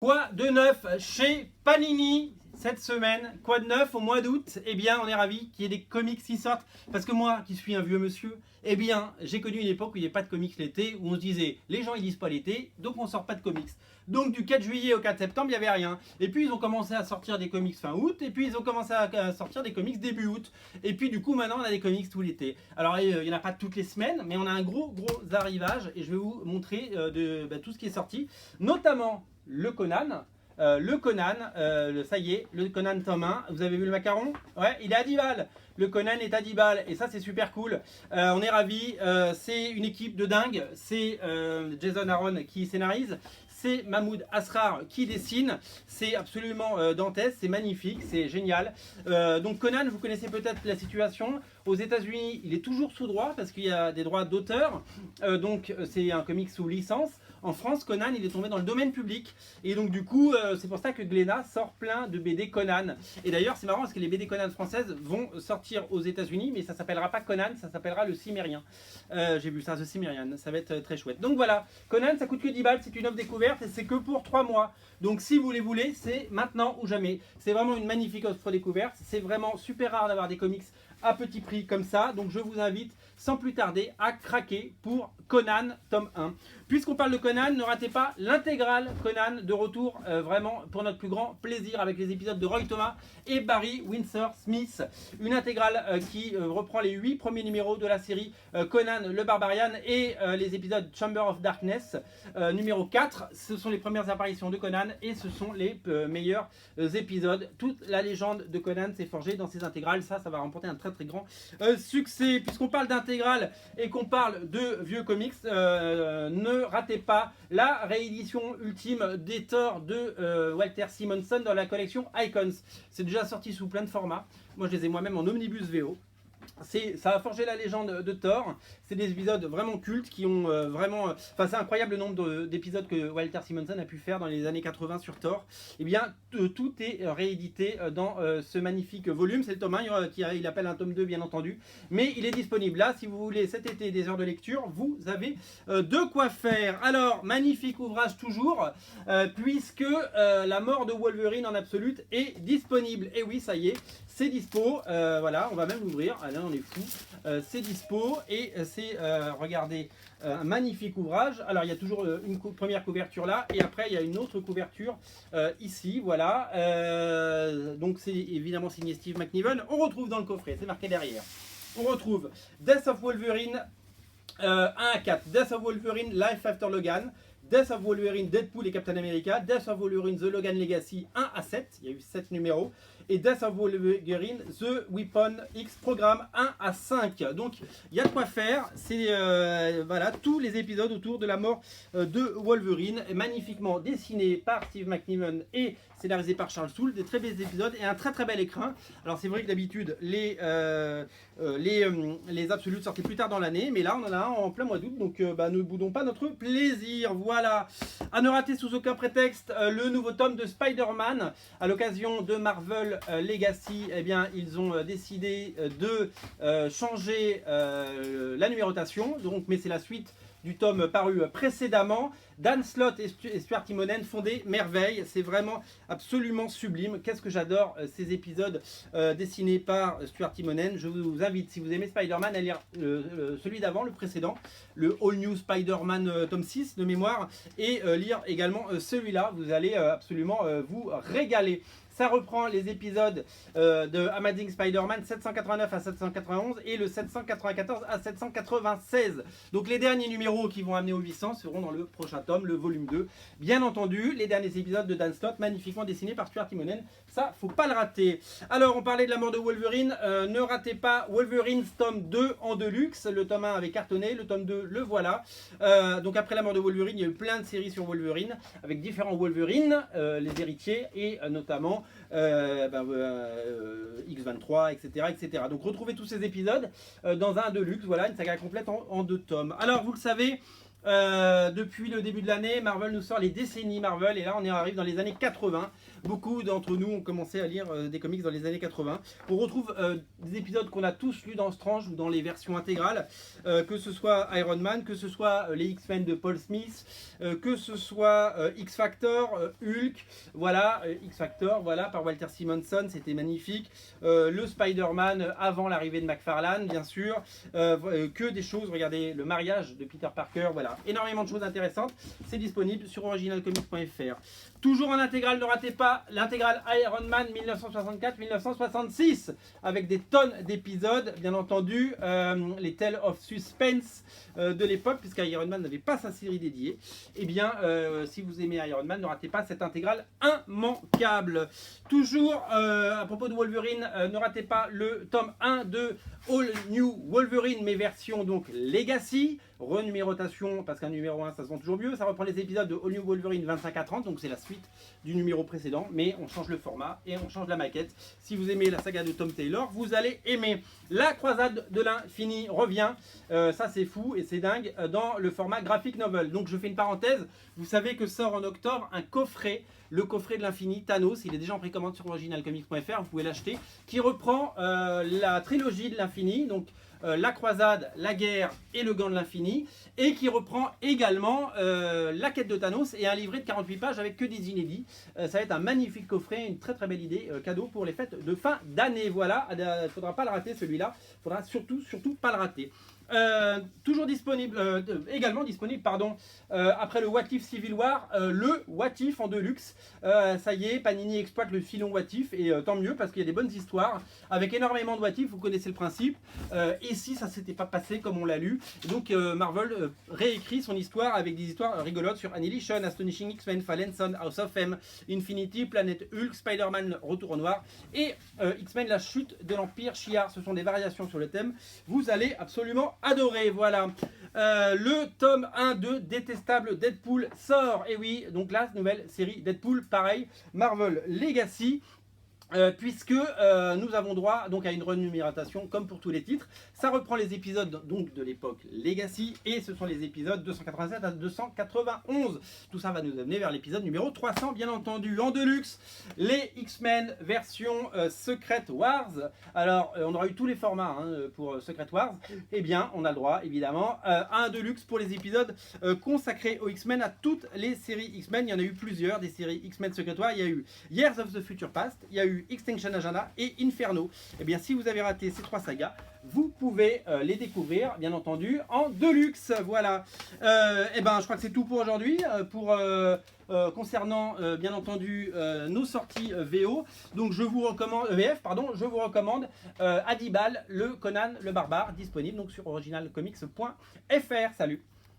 Quoi de neuf chez Panini cette semaine? Quoi de neuf au mois d'août? Eh bien, on est ravis qu'il y ait des comics qui sortent. Parce que moi, qui suis un vieux monsieur, eh bien, j'ai connu une époque où il n'y avait pas de comics l'été, où on se disait, les gens ils lisent pas l'été, donc on sort pas de comics. Donc du 4 juillet au 4 septembre, il n'y avait rien. Et puis ils ont commencé à sortir des comics fin août, et puis ils ont commencé à sortir des comics début août. Et puis du coup, maintenant, on a des comics tout l'été. Alors, il n'y en a pas toutes les semaines, mais on a un gros arrivage, et je vais vous montrer tout ce qui est sorti, notamment le Conan. Ça y est, le Conan tome 1. Vous avez vu le macaron? Ouais, il est à 10 balles. Le Conan est à 10 balles et ça c'est super cool. On est ravis. C'est une équipe de dingue. C'est Jason Aaron qui scénarise. C'est Mahmoud Asrar qui dessine. C'est absolument dantesque, c'est magnifique, c'est génial. Donc Conan, vous connaissez peut-être la situation. Aux États-Unis, il est toujours sous droit parce qu'il y a des droits d'auteur. Donc c'est un comic sous licence. En France, Conan, il est tombé dans le domaine public. Et donc du coup, c'est pour ça que Glénat sort plein de BD Conan. Et d'ailleurs, c'est marrant parce que les BD Conan françaises vont sortir aux États-Unis, mais ça s'appellera pas Conan, ça s'appellera le Cimérien. J'ai vu ça, The Cimmerian, ça va être très chouette. Donc voilà, Conan, ça coûte que 10 balles, c'est une offre découverte et c'est que pour 3 mois. Donc si vous les voulez, c'est maintenant ou jamais. C'est vraiment une magnifique offre découverte. C'est vraiment super rare d'avoir des comics à petit prix comme ça. Donc je vous invite sans plus tarder à craquer pour Conan tome 1. Puisqu'on parle de Conan, ne ratez pas l'intégrale Conan de retour, vraiment pour notre plus grand plaisir, avec les épisodes de Roy Thomas et Barry Windsor Smith. Une intégrale qui reprend les 8 premiers numéros de la série Conan le Barbarian et les épisodes Chamber of Darkness numéro 4. Ce sont les premières apparitions de Conan et ce sont les meilleurs épisodes. Toute la légende de Conan s'est forgée dans ces intégrales. Ça va remporter un très grand succès. Puisqu'on parle d'intégrale et qu'on parle de vieux comics, ne ratez pas la réédition ultime des Thor de Walter Simonson dans la collection Icons. C'est déjà sorti sous plein de formats. Moi je les ai moi-même en omnibus VO. Ça a forgé la légende de Thor. C'est des épisodes vraiment cultes qui ont c'est incroyable le nombre d'épisodes que Walter Simonson a pu faire dans les années 80 sur Thor. Et bien, tout est réédité dans ce magnifique volume. C'est le tome 1, il appelle un tome 2 bien entendu. Mais il est disponible là. Si vous voulez cet été des heures de lecture, vous avez de quoi faire. Alors, magnifique ouvrage toujours, puisque la mort de Wolverine en absolute est disponible. Et oui, ça y est, c'est dispo. Voilà, on va même l'ouvrir. Ah là, on est fou. C'est dispo et c'est, regardez, un magnifique ouvrage. Alors, il y a toujours une première couverture là et après, il y a une autre couverture ici. Voilà. Donc, c'est évidemment signé Steve McNiven. On retrouve dans le coffret, c'est marqué derrière. On retrouve Death of Wolverine 1 à 4, Death of Wolverine Life After Logan, Death of Wolverine Deadpool et Captain America, Death of Wolverine The Logan Legacy 1 à 7, il y a eu 7 numéros, et Death of Wolverine The Weapon X Programme 1 à 5. Donc il y a de quoi faire, c'est voilà, tous les épisodes autour de la mort de Wolverine, magnifiquement dessinés par Steve McNiven et scénarisé par Charles Soule, des très belles épisodes et un très bel écrin. Alors c'est vrai que d'habitude les absolus sortaient plus tard dans l'année, mais là on en a un en plein mois d'août, donc ne boudons pas notre plaisir. Voilà, à ne rater sous aucun prétexte le nouveau tome de Spider-Man à l'occasion de Marvel Legacy. Eh bien ils ont décidé de changer la numérotation, donc, mais c'est la suite du tome paru précédemment. Dan Slott et Stuart Timonen font des merveilles, c'est vraiment absolument sublime. Qu'est-ce que j'adore ces épisodes dessinés par Stuart Timonen. Je vous invite, si vous aimez Spider-Man, à lire celui d'avant, le précédent, le All New Spider-Man tome 6 de mémoire, et lire également celui-là. Vous allez absolument vous régaler. Ça reprend les épisodes de Amazing Spider-Man 789 à 791 et le 794 à 796. Donc les derniers numéros qui vont amener au 800 seront dans le prochain tome, le volume 2. Bien entendu, les derniers épisodes de Dan Slott, magnifiquement dessinés par Stuart Timonen. Ça, faut pas le rater. Alors, on parlait de la mort de Wolverine. Ne ratez pas Wolverine tome 2 en deluxe. Le tome 1 avait cartonné, le tome 2, le voilà. Donc après la mort de Wolverine, il y a eu plein de séries sur Wolverine, avec différents Wolverine, les héritiers, et notamment X23, etc. Donc retrouvez tous ces épisodes dans un deluxe, voilà, une saga complète en 2 tomes. Alors vous le savez, Depuis le début de l'année, Marvel nous sort les décennies Marvel et là on arrive dans les années 80. Beaucoup d'entre nous ont commencé à lire des comics dans les années 80. On retrouve des épisodes qu'on a tous lus dans Strange ou dans les versions intégrales, que ce soit Iron Man, que ce soit les X-Men de Paul Smith, que ce soit X-Factor, Hulk, voilà, X-Factor, voilà, par Walter Simonson, c'était magnifique. Le Spider-Man avant l'arrivée de McFarlane, bien sûr. Que des choses, regardez, le mariage de Peter Parker, voilà, énormément de choses intéressantes. C'est disponible sur originalcomics.fr. Toujours en intégrale, ne ratez pas l'intégrale Iron Man 1964-1966 avec des tonnes d'épisodes, bien entendu, les Tales of Suspense de l'époque, puisqu'Iron Man n'avait pas sa série dédiée. Eh bien, si vous aimez Iron Man, ne ratez pas cette intégrale immanquable. Toujours à propos de Wolverine, ne ratez pas le tome 1 de All New Wolverine, mais version donc Legacy, renumérotation, parce qu'un numéro 1 ça se vend toujours mieux. Ça reprend les épisodes de All New Wolverine 25 à 30, donc c'est la suite du numéro précédent, mais on change le format et on change la maquette. Si vous aimez la saga de Tom Taylor, vous allez aimer. La croisade de l'infini revient, ça c'est fou et c'est dingue, dans le format graphic novel. Donc je fais une parenthèse, vous savez que sort en octobre un coffret, le coffret de l'infini Thanos, il est déjà en précommande sur originalcomics.fr, vous pouvez l'acheter, qui reprend la trilogie de l'infini, donc la croisade, la guerre et le gant de l'infini, et qui reprend également la quête de Thanos et un livret de 48 pages avec que des inédits. Ça va être un magnifique coffret, une très très belle idée, cadeau pour les fêtes de fin d'année. Voilà, il ne faudra pas le rater celui-là, il faudra surtout pas le rater. Toujours disponible, également disponible, pardon, après le What If Civil War, le What If en deluxe. Ça y est, Panini exploite le filon What If et tant mieux parce qu'il y a des bonnes histoires avec énormément de What If. Vous connaissez le principe. Et si ça s'était pas passé comme on l'a lu, donc Marvel réécrit son histoire avec des histoires rigolotes sur Annihilation, Astonishing X-Men, Fallen Son, House of M, Infinity, Planète Hulk, Spider-Man Retour au Noir et X-Men La Chute de l'Empire Shi'ar. Ce sont des variations sur le thème. Vous allez absolument adoré, voilà. Le tome 1 de Détestable Deadpool sort, et oui, donc la nouvelle série Deadpool, pareil, Marvel Legacy. Puisque nous avons droit donc à une renumération comme pour tous les titres. Ça reprend les épisodes donc de l'époque Legacy et ce sont les épisodes 287 à 291. Tout ça va nous amener vers l'épisode numéro 300 bien entendu. En deluxe, les X-Men version Secret Wars. Alors on aura eu tous les formats pour Secret Wars. Eh bien on a le droit évidemment à un deluxe pour les épisodes consacrés aux X-Men, à toutes les séries X-Men. Il y en a eu plusieurs des séries X-Men Secret Wars. Il y a eu Years of the Future Past, il y a eu Extinction Agenda et Inferno. Et bien si vous avez raté ces trois sagas, vous pouvez les découvrir bien entendu en deluxe. Voilà. Et ben je crois que c'est tout pour aujourd'hui concernant bien entendu nos sorties VO. Donc je vous recommande VF pardon, je vous recommande Hannibal, le Conan le barbare, disponible donc sur originalcomics.fr. Salut.